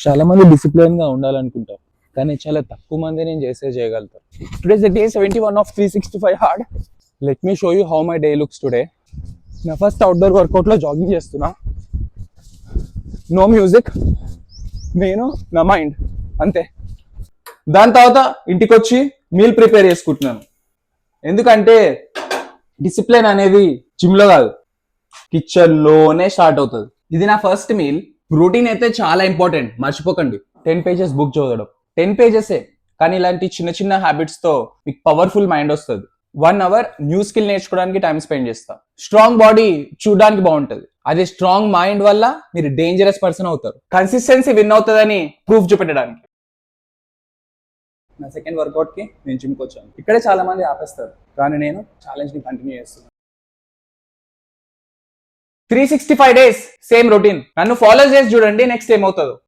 చాలా మంది డిసిప్లిన్ గా ఉండాలనుకుంటారు, కానీ చాలా తక్కువ మంది నేను చేయగలుగుతారు. Today's the day 71 of 365 hard. Let me show you how my day looks today. నా ఫస్ట్ అవుట్డోర్ వర్కౌట్ లో జాగింగ్ చేస్తున్నా. నో మ్యూజిక్, నేను నా మైండ్ అంతే. దాని తర్వాత ఇంటికి వచ్చి మీల్ ప్రిపేర్ చేసుకుంటున్నాను. ఎందుకంటే డిసిప్లిన్ అనేది జిమ్ లో కాదు, కిచెన్ లోనే స్టార్ట్ అవుతుంది. ఇది నా ఫస్ట్ మీల్. ప్రోటీన్ అయితే చాలా ఇంపార్టెంట్, మర్చిపోకండి. 10 pages బుక్ చదవడం, 10 pages, కానీ ఇలాంటి చిన్న చిన్న హ్యాబిట్స్ తో మీకు పవర్ఫుల్ మైండ్ వస్తుంది. 1 hour న్యూ స్కిల్ నేర్చుకోవడానికి టైం స్పెండ్ చేస్తా. స్ట్రాంగ్ బాడీ చూడడానికి బాగుంటది, అదే స్ట్రాంగ్ మైండ్ వల్ల మీరు డేంజరస్ పర్సన్ అవుతారు. కన్సిస్టెన్సీ విన్ అవుతుందని ప్రూఫ్ చూపెట్టడానికి. నా సెకండ్ వర్కౌట్ కి నేను జిమ్కి వచ్చాను. ఇక్కడే చాలా మంది ఆపేస్తారు, కానీ నేను ఛాలెంజ్ ని కంటిన్యూ చేస్తున్నాను. 365 days సేమ్ రొటీన్. నన్ను ఫాలో చేసి చూడండి నెక్స్ట్ ఏమవుతుందో.